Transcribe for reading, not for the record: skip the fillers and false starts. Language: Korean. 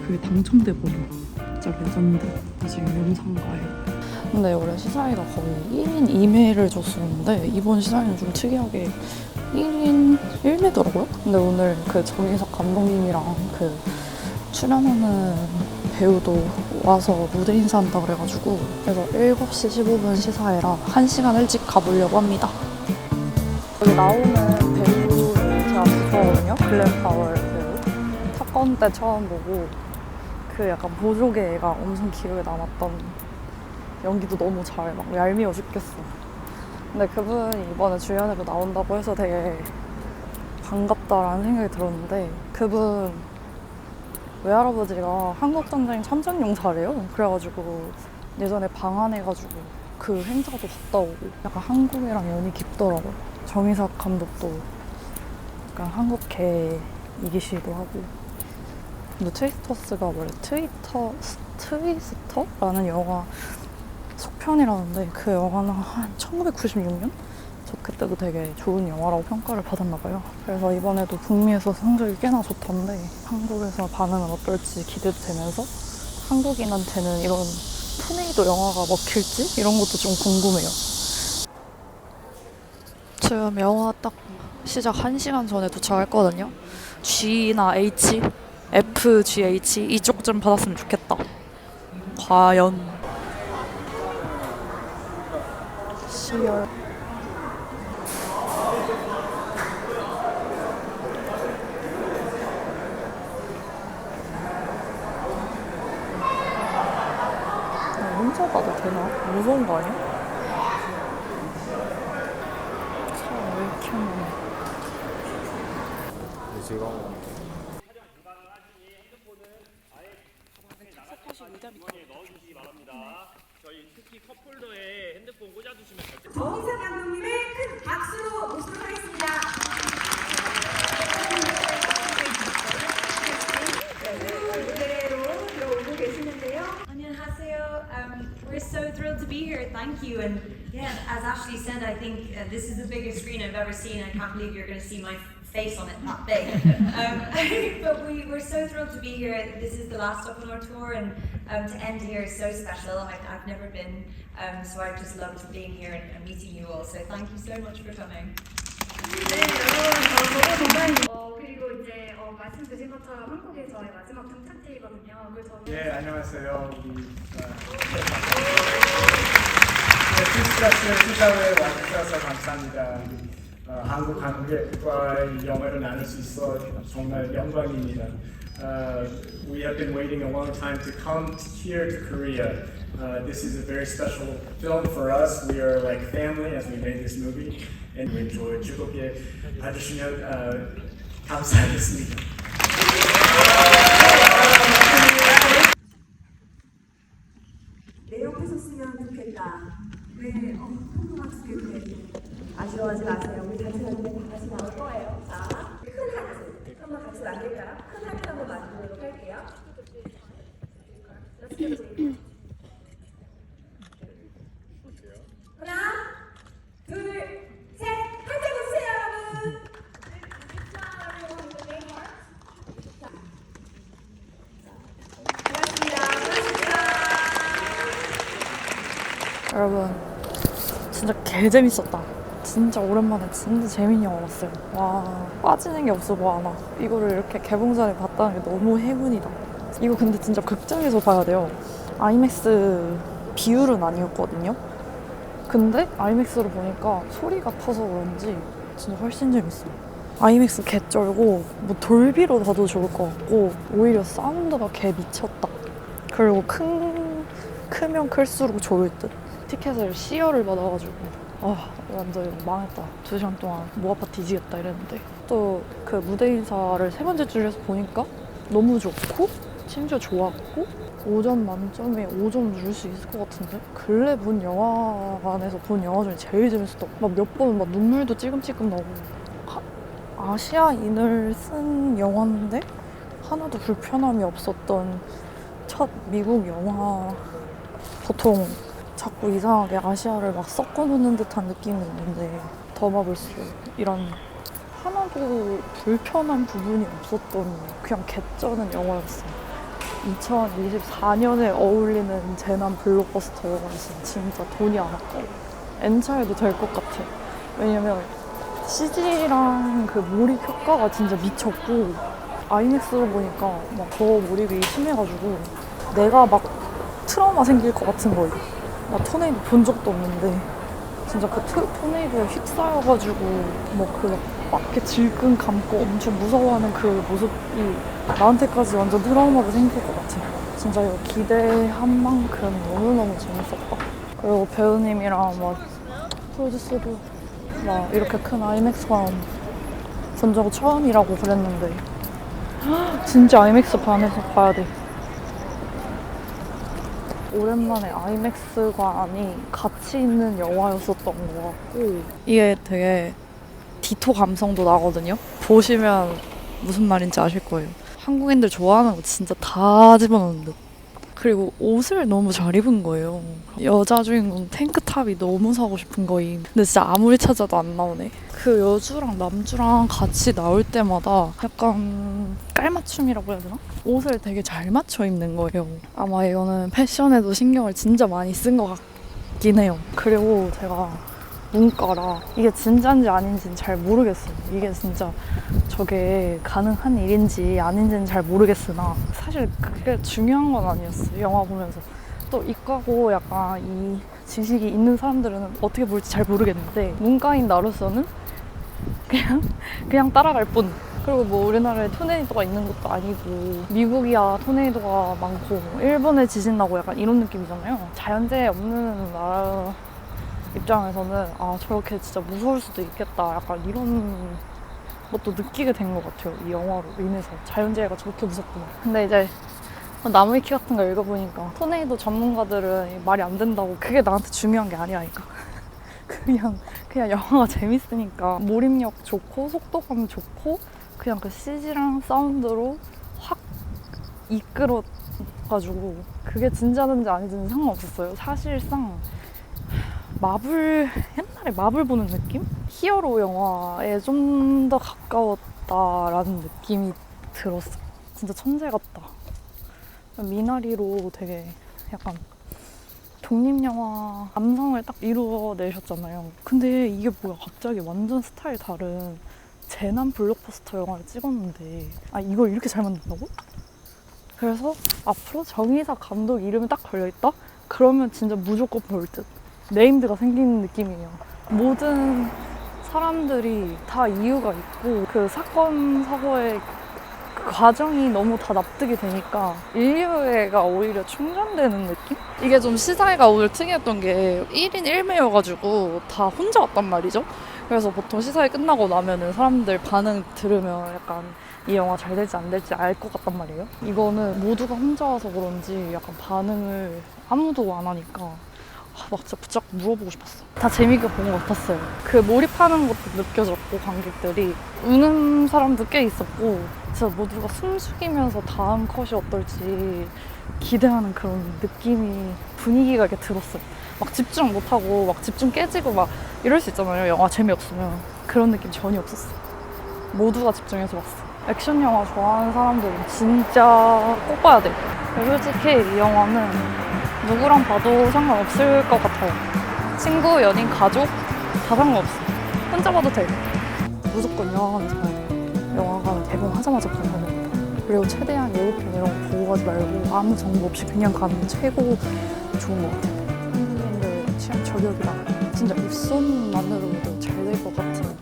그게 당첨돼버려. 진짜 레전드. 나중에 영상가요. 근데 원래 시사회가 거의 1인 2매를 줬었는데 이번 시사회는 좀 특이하게 1인 1매더라고요. 근데 오늘 그 정희석 감독님이랑 그 출연하는 배우도 와서 무대 인사한다 그래가지고 그래서 7시 15분 시사회라 1시간 일찍 가보려고 합니다. 여기 나오는 배우 제가 좋아하거든요. 글렌 파월 배우. 탑건 때 처음 보고 그 약간 보조개 애가 엄청 기억에 남았던 연기도 너무 잘 막 얄미워 죽겠어. 근데 그분이 이번에 주연으로 나온다고 해서 되게 반갑다라는 생각이 들었는데 그분 외할아버지가 한국전쟁 참전용사래요. 그래가지고 예전에 방한해가지고 그 행사도 갔다 오고 약간 한국이랑 연이 깊더라고요. 정희석 감독도 약간 한국계이기시기도 하고. 근데 트위스터스가 원래 트위스터라는 영화 속편이라는데 그 영화는 한 1996년? 저 그때도 되게 좋은 영화라고 평가를 받았나봐요. 그래서 이번에도 북미에서 성적이 꽤나 좋던데 한국에서 반응은 어떨지 기대되면서 한국인한테는 이런 토네이도 영화가 먹힐지 이런 것도 좀 궁금해요. 지금 영화 딱 시작 1시간 전에 도착했거든요. G나 H, FGH 이쪽 좀 받았으면 좋겠다. 과연 시열 혼자 가도 되나? 무서운 거 아니야? 차 왜 이렇게 많아? 저희 특히 컵홀더에 핸드폰 꽂아두시면 절대 정희석 감독님을 큰 박수로 모시도록 하겠습니다. 무대로 들어오고 계시는데요. 안녕하세요. We're so thrilled to be here. Thank you. And yeah, as Ashley said, I think this is the biggest screen I've ever seen. I can't believe you're going to see my face on it that big. But we're so thrilled to be here. This is the last stop on our tour, and to end here is so special. I've never been, so I've just loved being here and meeting you all. So thank you so much for coming. 네, 여러분 정말 그리고 이제 말씀 주신 것처럼 한국의 저의 마지막 등장지거든요. 그래서 네, 안녕하세요. 크리스마스 시사회에 와주셔서 감사합니다. 한국과의 영어를 나눌 수 있어 정말 영광입니다. We have been waiting a long time to come here to Korea. This is a very special film for us. We are like family as we made this movie, and we enjoy. 즐겁게 봐주시면 감사하겠습니다. 내 옆에서 쓰면 좋겠다. 네, 한국말 쓰겠네. 아쉬워하지 마세요. 우리 같이 하는데 다 같이 나올 거예요. 자, 큰 하트. 한번 같이 만들까요? 큰 하트 한번 만들도록 할게요. 하나, 둘, 셋. 하트 보세요, 여러분. 여러분 진짜 개 재밌었다. 진짜 오랜만에 진짜 재밌는 영화 봤어요. 와, 빠지는 게 없어 뭐 하나. 이거를 이렇게 개봉 전에 봤다는 게 너무 행운이다. 이거 근데 진짜 극장에서 봐야 돼요. 아이맥스 비율은 아니었거든요. 근데 아이맥스로 보니까 소리가 커서 그런지 진짜 훨씬 재밌어요. 아이맥스 개 쩔고 뭐 돌비로 봐도 좋을 것 같고 오히려 사운드가 개 미쳤다. 그리고 크면 클수록 좋을 듯. 티켓을 C열을 받아가지고 완전 망했다. 2시간 동안 목 아파 뒤지겠다 이랬는데 또 그 무대 인사를 3번째 줄에서 보니까 너무 좋고 심지어 좋았고 5점 만점에 5점 줄 수 있을 것 같은데 근래 본 영화관에서 본 영화 중에 제일 재밌었다. 막 몇 번 막 눈물도 찔끔찔끔 나고 아시아인을 쓴 영화인데 하나도 불편함이 없었던 첫 미국 영화. 보통 자꾸 이상하게 아시아를 막 섞어놓는 듯한 느낌이 있는데 더마블스 이런 하나도 불편한 부분이 없었던 그냥 개쩌는 영화였어요. 2024년에 어울리는 재난 블록버스터 영화였어요. 진짜 돈이 안 아까워. N차에도 될 것 같아. 왜냐면 CG랑 그 몰입 효과가 진짜 미쳤고 아이맥스로 보니까 막 더 몰입이 심해가지고 내가 막 트라우마 생길 것 같은 거예요. 나 토네이도 본 적도 없는데 진짜 그 토네이도에 휩싸여가지고 뭐 막 이렇게 질끈 감고 엄청 무서워하는 그 모습이 나한테까지 완전 트라우마가 생길 것 같아. 진짜 이거 기대한 만큼 너무너무 재밌었다. 그리고 배우님이랑 막 프로듀서도 막 이렇게 큰 아이맥스관 본 적 처음이라고 그랬는데 진짜 아이맥스 반에서 봐야 돼. 오랜만에 아이맥스관이 같이 있는 영화였었던 것 같고 이게 되게 디토 감성도 나거든요. 보시면 무슨 말인지 아실 거예요. 한국인들 좋아하는 거 진짜 다 집어넣는 듯. 그리고 옷을 너무 잘 입은 거예요. 여자 주인공 탱크탑이 너무 사고 싶은 거임. 근데 진짜 아무리 찾아도 안 나오네. 그 여주랑 남주랑 같이 나올 때마다 약간 깔맞춤이라고 해야 되나? 옷을 되게 잘 맞춰 입는 거예요. 아마 이거는 패션에도 신경을 진짜 많이 쓴 것 같긴 해요. 그리고 제가 문과라 이게 진짜인지 아닌지는 잘 모르겠어요. 이게 진짜 저게 가능한 일인지 아닌지는 잘 모르겠으나 사실 그게 중요한 건 아니었어요. 영화 보면서. 또 이과고 약간 이 지식이 있는 사람들은 어떻게 볼지 잘 모르겠는데 문과인 나로서는 그냥 따라갈 뿐. 그리고 뭐 우리나라에 토네이도가 있는 것도 아니고 미국이야 토네이도가 많고 일본에 지진 나고 약간 이런 느낌이잖아요. 자연재해 없는 나라 입장에서는 아 저렇게 진짜 무서울 수도 있겠다 약간 이런 것도 느끼게 된 것 같아요. 이 영화로 인해서 자연재해가 저렇게 무섭구나. 근데 이제 나무위키 같은 거 읽어보니까 토네이도 전문가들은 말이 안 된다고. 그게 나한테 중요한 게 아니라니까. 그냥 영화가 재밌으니까 몰입력 좋고 속도감 좋고 그냥 그 CG랑 사운드로 확 이끌어가지고 그게 진짜든지 아니든지 상관없었어요. 사실상 옛날에 마블 보는 느낌? 히어로 영화에 좀 더 가까웠다라는 느낌이 들었어. 진짜 천재 같다. 미나리로 되게 약간 독립영화 감성을 딱 이루어내셨잖아요. 근데 이게 뭐야, 갑자기 완전 스타일 다른 재난 블록버스터 영화를 찍었는데 이걸 이렇게 잘 만든다고? 그래서 앞으로 정의사 감독 이름이 딱 걸려있다? 그러면 진짜 무조건 볼 듯. 네임드가 생기는 느낌이에요. 모든 사람들이 다 이유가 있고 그 사건 사고의 그 과정이 너무 다 납득이 되니까 인류애가 오히려 충전되는 느낌? 이게 좀 시사회가 오늘 특이했던 게 1인 1매여가지고 다 혼자 왔단 말이죠. 그래서 보통 시사회 끝나고 나면은 사람들 반응 들으면 약간 이 영화 잘 될지 안 될지 알 것 같단 말이에요. 이거는 모두가 혼자 와서 그런지 약간 반응을 아무도 안 하니까 막 진짜 붙잡고 물어보고 싶었어. 다 재밌게 본 것 같았어요. 그 몰입하는 것도 느껴졌고 관객들이 우는 사람도 꽤 있었고 진짜 모두가 숨 죽이면서 다음 컷이 어떨지 기대하는 그런 느낌이 분위기가 이렇게 들었어요. 막 집중 못하고 막 집중 깨지고 막 이럴 수 있잖아요. 영화 재미없으면. 그런 느낌 전혀 없었어. 모두가 집중해서 봤어. 액션 영화 좋아하는 사람들은 진짜 꼭 봐야 돼. 솔직히 이 영화는 누구랑 봐도 상관없을 것 같아요. 친구, 연인, 가족 다 상관없어. 혼자 봐도 돼. 무조건 영화관에서 봐야 돼요. 영화관 개봉하자마자 보는 겁니다. 그리고 최대한 예고편 이런 거 보고 가지 말고 아무 정보 없이 그냥 가는 게 최고 좋은 것 같아요. 한국인들 취향 저격이라 진짜 입소문만으로도 잘 될 것 같은